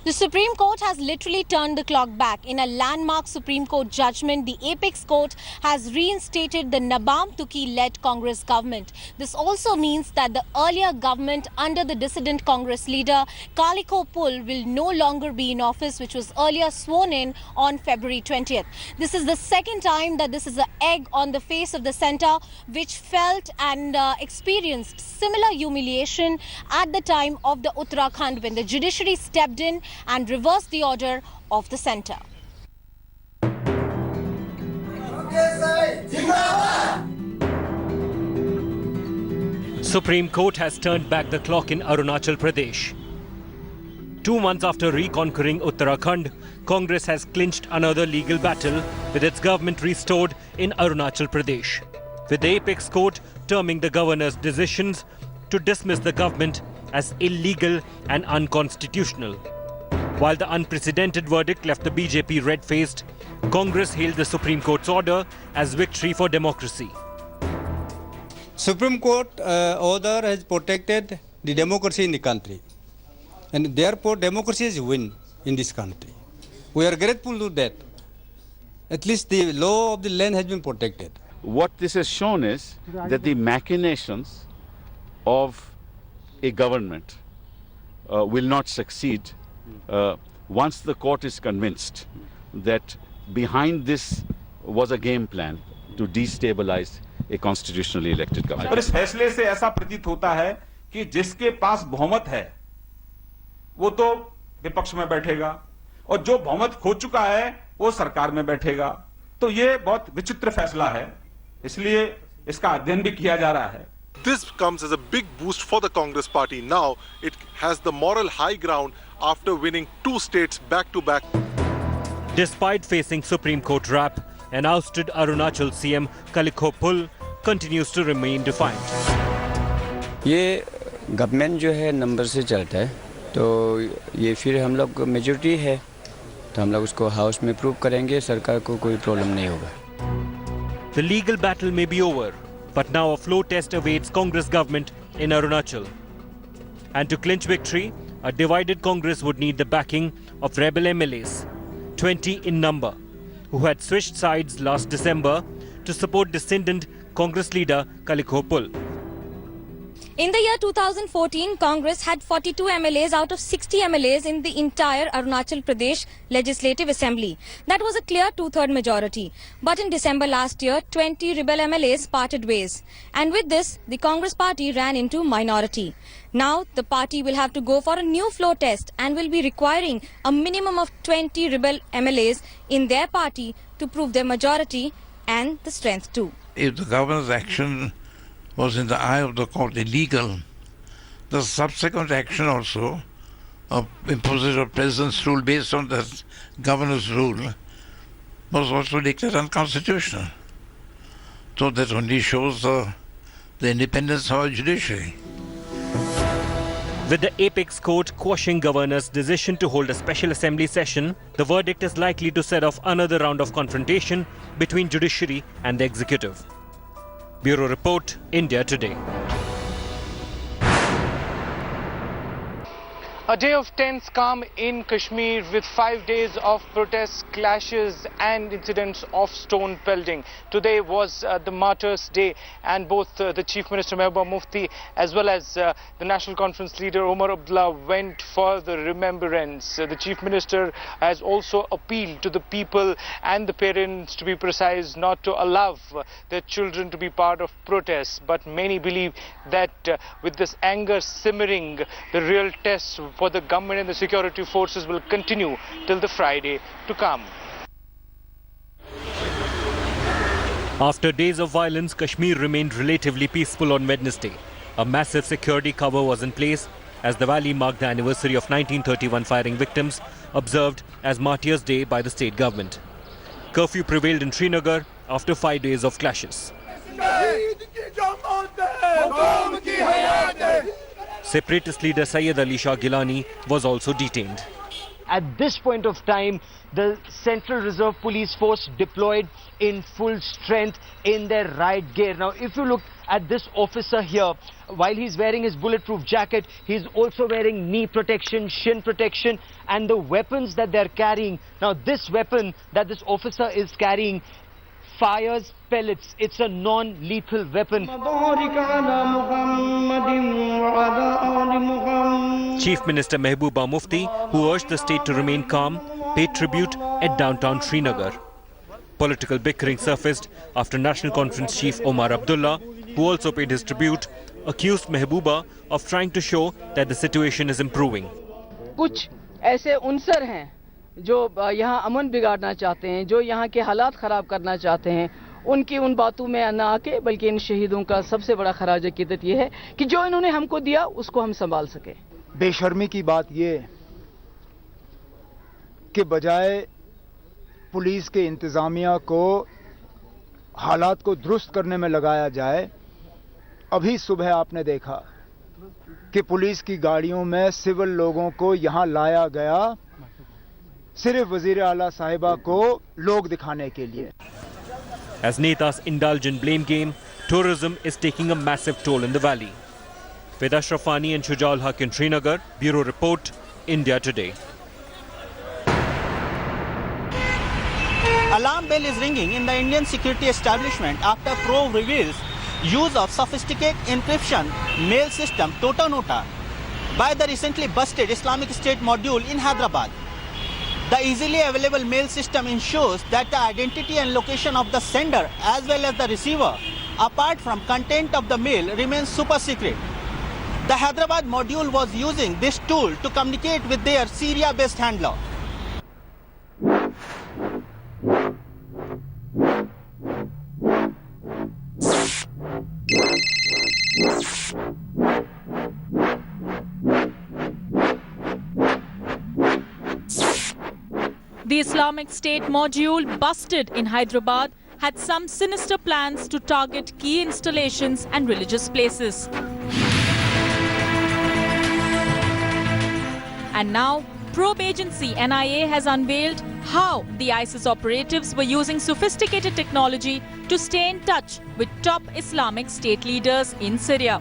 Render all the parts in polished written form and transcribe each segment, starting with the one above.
The Supreme Court has literally turned the clock back. In a landmark Supreme Court judgment, the Apex Court has reinstated the Nabam Tuki-led Congress government. This also means that the earlier government under the dissident Congress leader Kaliko Pul will no longer be in office, which was earlier sworn in on February 20th. This is the second time that this is an egg on the face of the centre, which felt and experienced similar humiliation at the time of the Uttarakhand when the judiciary stepped in and reversed the order of the centre. Supreme Court has turned back the clock in Arunachal Pradesh. 2 months after reconquering Uttarakhand, Congress has clinched another legal battle with its government restored in Arunachal Pradesh, with the Apex Court terming the governor's decisions to dismiss the government as illegal and unconstitutional. While the unprecedented verdict left the BJP red-faced, Congress hailed the Supreme Court's order as victory for democracy. Supreme Court order has protected the democracy in the country, and therefore democracy is win in this country. We are grateful to that. At least the law of the land has been protected. What this has shown is that the machinations of a government will not succeed once the court is convinced that behind this was a game plan to destabilize a constitutionally elected government. और इस फैसले से ऐसा प्रतीत होता है कि जिसके पास बहुमत है वो तो विपक्ष में बैठेगा और जो बहुमत खो चुका है वो सरकार में बैठेगा। तो ये बहुत विचित्र फैसला है, इसलिए इसका अध्ययन भी किया जा रहा है। This comes as a big boost for the Congress party. Now it has the moral high ground after winning 2 states back to back. Despite facing Supreme Court rap, an ousted Arunachal CM Kaliko Pul continues to remain defiant. ये government जो है number से चलता है, तो ये फिर हम लोग मेजॉरिटी है तो हम लोग उसको हाउस में प्रूव करेंगे, सरकार को कोई प्रॉब्लम नहीं होगा. The legal battle may be over, but now a floor test awaits Congress government in Arunachal. And to clinch victory, a divided Congress would need the backing of rebel MLAs, 20 in number, who had switched sides last December to support dissident Congress leader Kaliko Pul. In the year 2014, Congress had 42 MLAs out of 60 MLAs in the entire Arunachal Pradesh Legislative Assembly. That was a clear 2/3 majority. But in December last year, 20 rebel MLAs parted ways. And with this, the Congress party ran into minority. Now, the party will have to go for a new floor test and will be requiring a minimum of 20 rebel MLAs in their party to prove their majority and the strength too. If the governor's action was in the eye of the court illegal, the subsequent action also of imposition of president's rule based on the governor's rule was also declared unconstitutional. So that only shows the independence of our judiciary. With the Apex Court quashing governor's decision to hold a special assembly session, the verdict is likely to set off another round of confrontation between judiciary and the executive. Bureau Report, India Today. A day of tense calm in Kashmir with 5 days of protests, clashes and incidents of stone pelting. Today was the Martyrs' Day, and both the Chief Minister Mehbooba Mufti as well as the National Conference leader Omar Abdullah went for the remembrance. The Chief Minister has also appealed to the people and the parents, to be precise, not to allow their children to be part of protests. But many believe that with this anger simmering, the real test for the government and the security forces will continue till the Friday to come. After days of violence, Kashmir remained relatively peaceful on Wednesday. A massive security cover was in place as the valley marked the anniversary of 1931 firing victims observed as Martyrs' Day by the state government. Curfew prevailed in Srinagar after 5 days of clashes. Separatist leader Syed Ali Shah Gilani was also detained. at this point of time, the Central Reserve Police Force deployed in full strength in their riot gear. Now, if you look at this officer here, while he's wearing his bulletproof jacket, he's also wearing knee protection, shin protection, and the weapons that they're carrying. Now, this weapon that this officer is carrying fires pellets. It's a non-lethal weapon. Chief Minister Mehbooba Mufti, who urged the state to remain calm, paid tribute at downtown Srinagar. Political bickering surfaced after National Conference Chief Omar Abdullah, who also paid his tribute, accused Mehbooba of trying to show that the situation is improving. कुछ ऐसे उनसर हैं जो यहाँ अमन बिगाड़ना चाहते हैं, जो यहाँ के हालात ख़राब करना चाहते हैं, उनकी उन बातों में न आके बल्कि इन शहीदों का सबसे बड़ा खराज अकीदत ये है कि जो इन्होंने हमको दिया उसको हम संभाल सके। बेशर्मी की बात ये कि बजाय पुलिस के इंतज़ामिया को हालात को दुरुस्त करने में लगाया जाए, अभी सुबह आपने देखा कि पुलिस की गाड़ियों में सिविल लोगों को यहाँ लाया गया सिर्फ वजीर आला साहिबा को लोग दिखाने के लिए। As netas indulge in blame game, tourism is taking a massive toll in the valley. With Ashraf Fani and Shujaul Haq in Srinagar, Bureau Report, India Today. Alarm bell is ringing in the Indian security establishment after probe reveals use of sophisticated encryption mail system Tota Nota by the recently busted Islamic State module in Hyderabad. The easily available mail system ensures that the identity and location of the sender as well as the receiver, apart from content of the mail, remains super secret. The Hyderabad module was using this tool to communicate with their Syria-based handler. The Islamic State module busted in Hyderabad had some sinister plans to target key installations and religious places. And now, probe agency NIA has unveiled how the ISIS operatives were using sophisticated technology to stay in touch with top Islamic State leaders in Syria.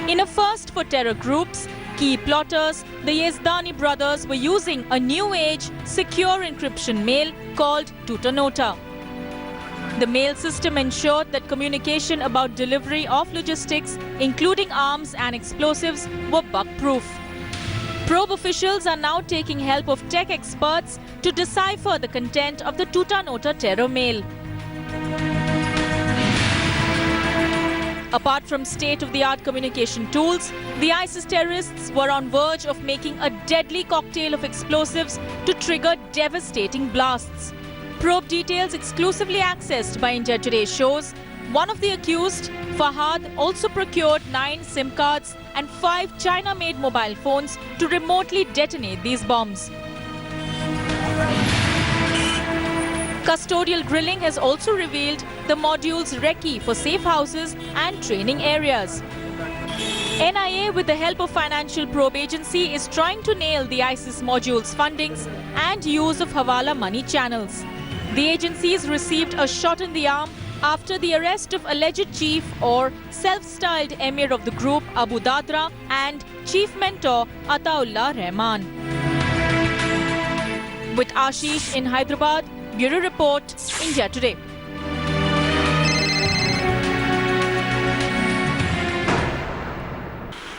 In a first for terror groups, key plotters, the Yazdani brothers were using a new-age, secure encryption mail called Tota Nota. The mail system ensured that communication about delivery of logistics, including arms and explosives, were bug-proof. Probe officials are now taking help of tech experts to decipher the content of the Tota Nota terror mail. Apart from state-of-the-art communication tools, the ISIS terrorists were on verge of making a deadly cocktail of explosives to trigger devastating blasts. Probe details exclusively accessed by India Today shows one of the accused, Fahad, also procured 9 SIM cards and 5 China-made mobile phones to remotely detonate these bombs. Custodial drilling has also revealed the module's recce for safe houses and training areas. NIA, with the help of Financial Probe Agency, is trying to nail the ISIS module's fundings and use of Hawala money channels. The agencies received a shot in the arm after the arrest of alleged chief or self-styled emir of the group Abu Dadra and chief mentor Ataullah Rahman. With Ashish in Hyderabad, Bureau Report, India Today.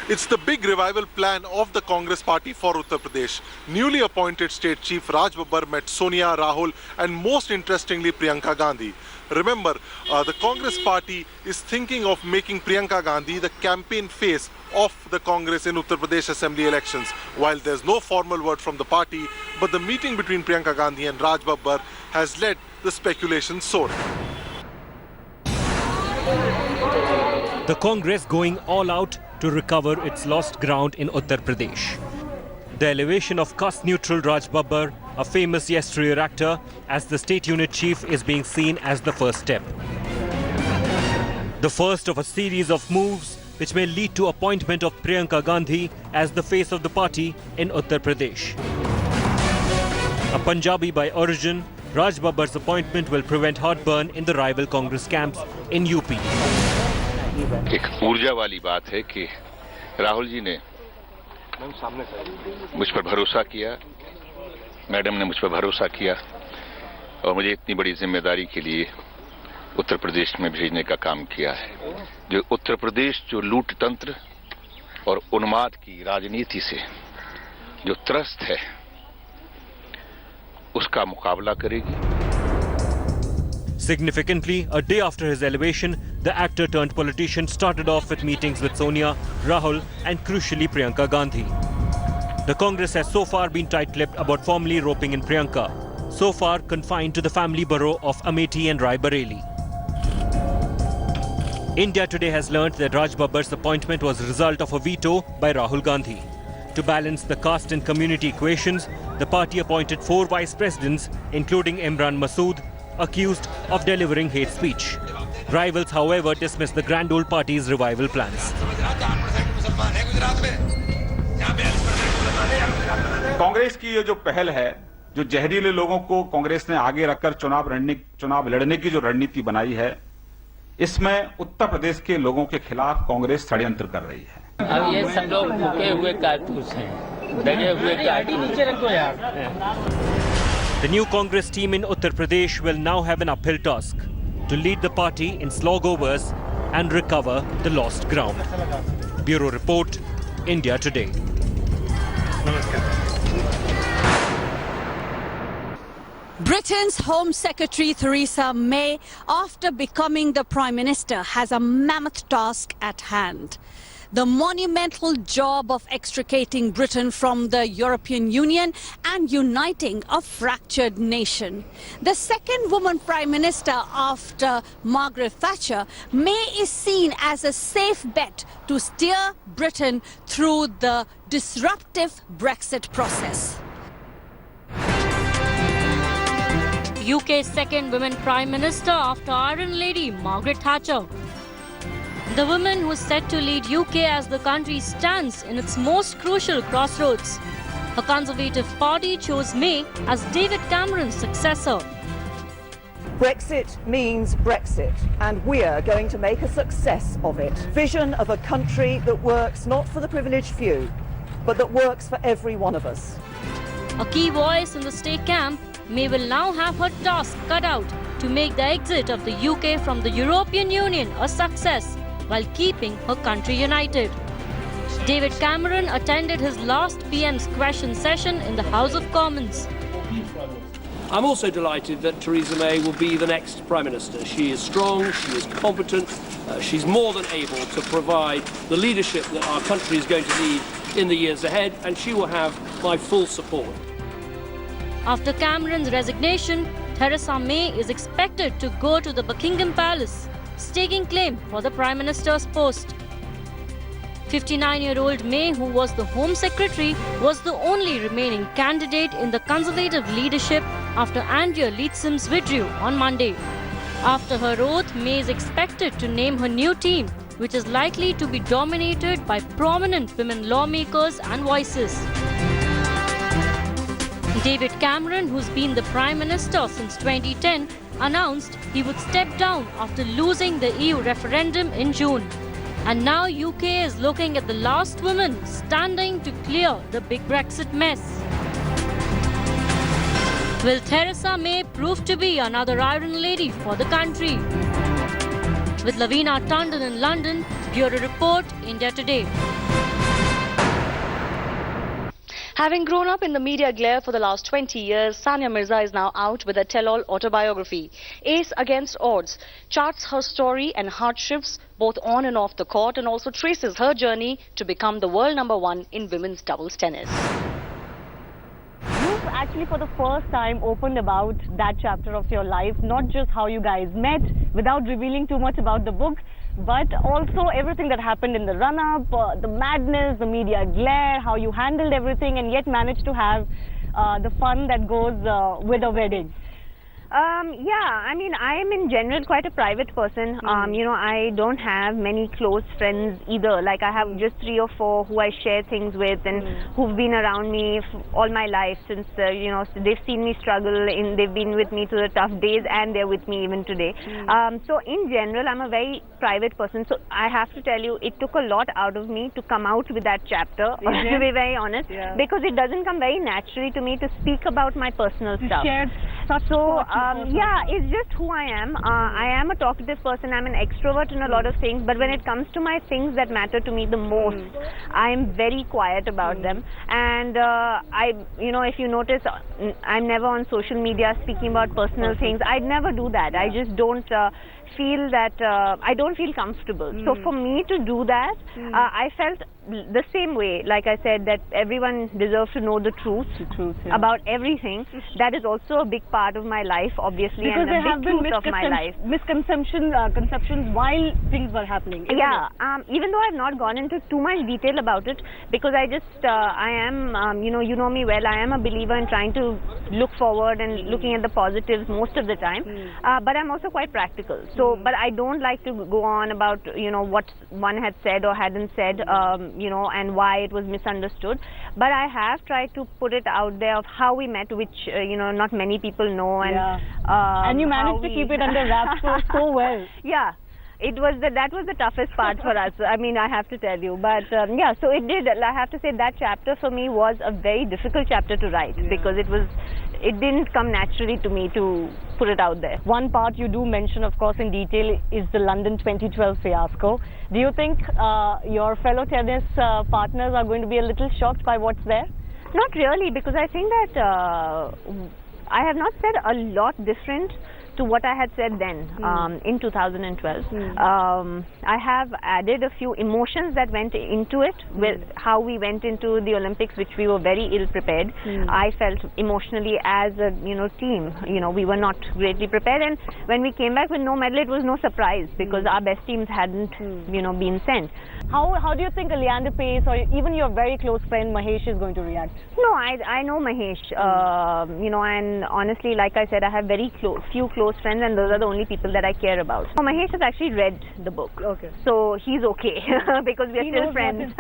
It's the big revival plan of the Congress party for Uttar Pradesh. Newly appointed state chief Raj Babbar met Sonia, Rahul and most interestingly Priyanka Gandhi. Remember, the Congress party is thinking of making Priyanka Gandhi the campaign face of the Congress in Uttar Pradesh Assembly elections. While there's no formal word from the party, but the meeting between Priyanka Gandhi and Raj Babbar has led the speculation soaring. The Congress going all out to recover its lost ground in Uttar Pradesh. The elevation of caste-neutral Raj Babbar, a famous yesteryear actor, as the state unit chief is being seen as the first step. The first of a series of moves which may lead to appointment of Priyanka Gandhi as the face of the party in Uttar Pradesh. A Punjabi by origin, Raj Babbar's appointment will prevent heartburn in the rival Congress camps in UP. एक ऊर्जा वाली बात है कि राहुल जी ने मुझ पर भरोसा किया, मैडम ने मुझ पर भरोसा किया और मुझे इतनी बड़ी जिम्मेदारी के लिए उत्तर प्रदेश में भेजने का काम किया है। जो उत्तर प्रदेश जो लूट तंत्र और उन्माद की राजनीति से जो त्रस्त है उसका मुकाबला करेगी। Significantly, a day after his elevation, the actor turned politician started off with meetings with Sonia, Rahul and crucially Priyanka Gandhi. The Congress has so far been tight-lipped about formally roping in Priyanka, so far confined to the family borough of Amethi and Rai Bareli. India Today has learnt that Raj Babbar's appointment was a result of a veto by Rahul Gandhi. To balance the caste and community equations, the party appointed 4 vice presidents, including Imran Masood, accused of delivering hate speech. Rivals, however, dismissed the grand old party's revival plans. Congress की ये जो पहल है, जो जहरीले लोगों को कांग्रेस ने आगे रखकर चुनाव लड़ने की जो रणनीति बनाई है, इसमें उत्तर प्रदेश के लोगों के खिलाफ कांग्रेस षड्यंत्र कर रही है। अब ये सब लोग भूखे हुए कारतूस हैं, डरे हुए The new Congress team in Uttar Pradesh will now have an uphill task to lead the party in slogovers and recover the lost ground. Bureau Report, India Today. Britain's Home Secretary Theresa May, after becoming the Prime Minister, has a mammoth task at hand. The monumental job of extricating Britain from the European Union and uniting a fractured nation. The second woman Prime Minister after Margaret Thatcher, May is seen as a safe bet to steer Britain through the disruptive Brexit process. UK's second woman Prime Minister after Iron Lady Margaret Thatcher. The woman who is set to lead UK as the country stands in its most crucial crossroads. Her Conservative Party chose May as David Cameron's successor. Brexit means Brexit, and we're going to make a success of it. Vision of a country that works not for the privileged few, but that works for every one of us. A key voice in the state camp, May will now have her task cut out to make the exit of the UK from the European Union a success while keeping her country united. David Cameron attended his last PM's question session in the House of Commons. I'm also delighted that Theresa May will be the next Prime Minister. She is strong, she is competent, she's more than able to provide the leadership that our country is going to need in the years ahead, and she will have my full support. After Cameron's resignation, Theresa May is expected to go to the Buckingham Palace, staking claim for the Prime Minister's post. 59-year-old May, who was the Home Secretary, was the only remaining candidate in the Conservative leadership after Andrea Leadsome's withdrew on Monday. After her oath, May is expected to name her new team, which is likely to be dominated by prominent women lawmakers and voices. David Cameron, who's been the Prime Minister since 2010, announced he would step down after losing the EU referendum in June. And now UK is looking at the last woman standing to clear the big Brexit mess. Will Theresa May prove to be another Iron Lady for the country? With Lavina Tandon in London, Bureau Report, India Today. Having grown up in the media glare for the last 20 years, Sania Mirza is now out with a tell-all autobiography. Ace Against Odds charts her story and hardships both on and off the court, and also traces her journey to become the world #1 in women's doubles tennis. You've actually for the first time opened about that chapter of your life, not just how you guys met without revealing too much about the book, but also everything that happened in the run-up, the madness, the media glare, how you handled everything and yet managed to have the fun that goes with a wedding. Yeah, I mean, I am in general quite a private person. You know, I don't have many close friends either. Like, I have just 3 or 4 who I share things with and who've been around me all my life since, you know, they've seen me struggle, they've been with me through the tough days, and they're with me even today. So in general, I'm a very private person. So I have to tell you, it took a lot out of me to come out with that chapter, to be very honest, because it doesn't come very naturally to me to speak about my personal stuff. So yeah, it's just who I am. I am a talkative person. I'm an extrovert in a lot of things, but when it comes to my things that matter to me the most, I'm very quiet about them. And you know, if you notice, I'm never on social media speaking about personal things. I'd never do that. I just don't feel that I don't feel comfortable. So for me to do that, I felt the same way, like I said, that everyone deserves to know the truth, about everything. That is also a big part of my life, obviously, Because and there a have big been truth of my life. conceptions while things were happening. Yeah, even though I've not gone into too much detail about it, because I just, I am, you know me well, I am a believer in trying to look forward and looking at the positives most of the time, but I'm also quite practical. So, but I don't like to go on about, you know, what one had said or hadn't said, you know, and why it was misunderstood. But I have tried to put it out there of how we met, which, you know, not many people know. And you managed to keep it under wraps so well. Yeah. It was that was the toughest part for us. I mean, I have to tell you. But yeah, so it did. I have to say that chapter for me was a very difficult chapter to write because it didn't come naturally to me to put it out there. One part you do mention, of course, in detail is the London 2012 fiasco. Do you think your fellow tennis partners are going to be a little shocked by what's there? Not really, because I think that I have not said a lot different to what I had said then in 2012. I have added a few emotions that went into it, with how we went into the Olympics, which we were very ill prepared. I felt emotionally as a team, we were not greatly prepared, and when we came back with no medal, it was no surprise because our best teams hadn't been sent. How do you think Leander Pace or even your very close friend Mahesh is going to react? No, I know Mahesh, and honestly, like I said, I have very few close friends, and those are the only people that I care about. So Mahesh has actually read the book, so he's okay because we are still friends.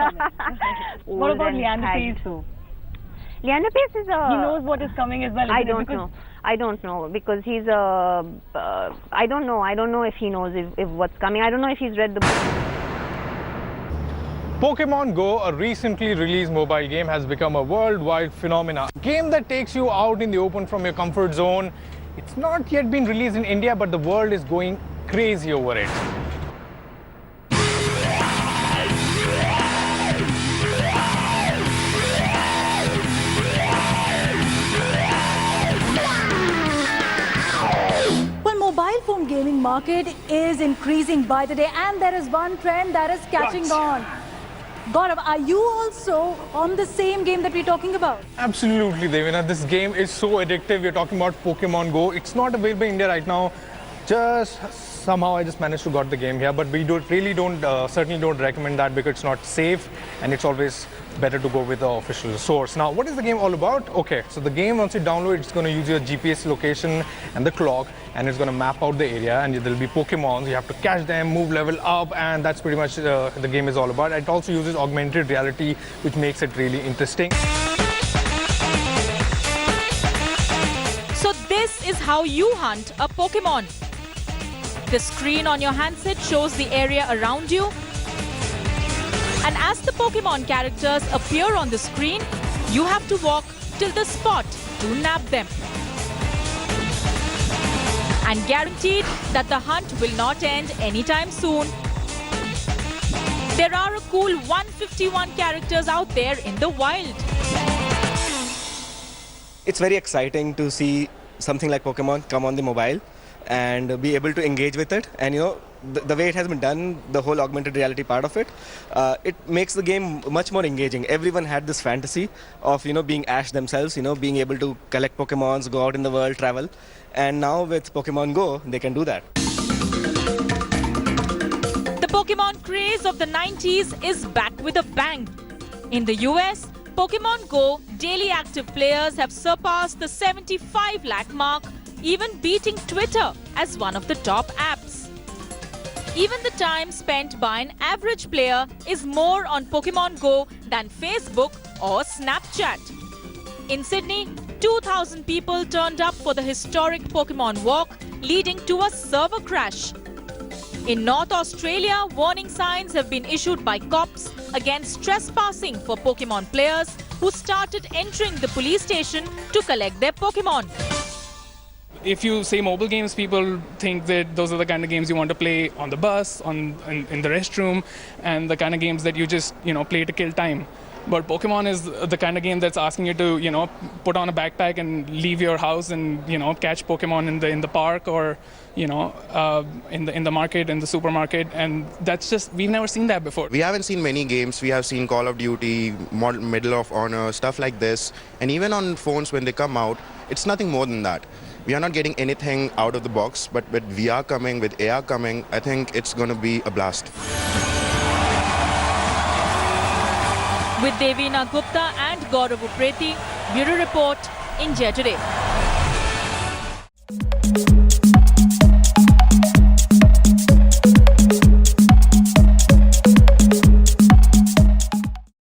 What about Leander Pace though? Leander Pace is a... He knows what is coming as well. I don't know because he's a... I don't know if he knows if what's coming. I don't know if he's read the book. Pokemon Go, a recently released mobile game, has become a worldwide phenomenon. A game that takes you out in the open from your comfort zone. It's not yet been released in India, but the world is going crazy over it. Well, mobile phone gaming market is increasing by the day, and there is one trend that is catching on. Gaurav, are you also on the same game that we're talking about? Absolutely, Devina. This game is so addictive. We're talking about Pokemon Go. It's not available in India right now. Somehow I just managed to got the game here, but we certainly don't recommend that because it's not safe, and it's always better to go with the official source. Now, what is the game all about? Okay, so the game, once you download, it's going to use your GPS location and the clock, and it's going to map out the area, and there'll be Pokemons. You have to catch them, move level up, and that's pretty much the game is all about. It also uses augmented reality, which makes it really interesting. So this is how you hunt a Pokemon. The screen on your handset shows the area around you. And as the Pokemon characters appear on the screen, you have to walk till the spot to nab them. And guaranteed that the hunt will not end anytime soon. There are a cool 151 characters out there in the wild. It's very exciting to see something like Pokemon come on the mobile and be able to engage with it, and the way it has been done, the whole augmented reality part of it, it makes the game much more engaging. Everyone had this fantasy of being Ash themselves, being able to collect Pokemons, go out in the world, travel, and now with Pokemon Go they can do that. The Pokemon craze of the 90s is back with a bang. In the US, Pokemon Go daily active players have surpassed the 75 lakh mark, even beating Twitter as one of the top apps. Even the time spent by an average player is more on Pokemon Go than Facebook or Snapchat. In Sydney, 2,000 people turned up for the historic Pokemon Walk, leading to a server crash. In North Australia, warning signs have been issued by cops against trespassing for Pokemon players who started entering the police station to collect their Pokemon. If you say mobile games, people think that those are the kind of games you want to play on the bus, in the restroom, and the kind of games that you just, play to kill time. But Pokemon is the kind of game that's asking you to, put on a backpack and leave your house and, catch Pokemon in the park or, in the market, in the supermarket. And that's just, we've never seen that before. We haven't seen many games. We have seen Call of Duty, Medal of Honor, stuff like this. And even on phones when they come out, it's nothing more than that. We are not getting anything out of the box, but with VR coming, with AR coming, I think it's going to be a blast. With Devina Gupta and Gaurav Upreti, Bureau Report, India Today.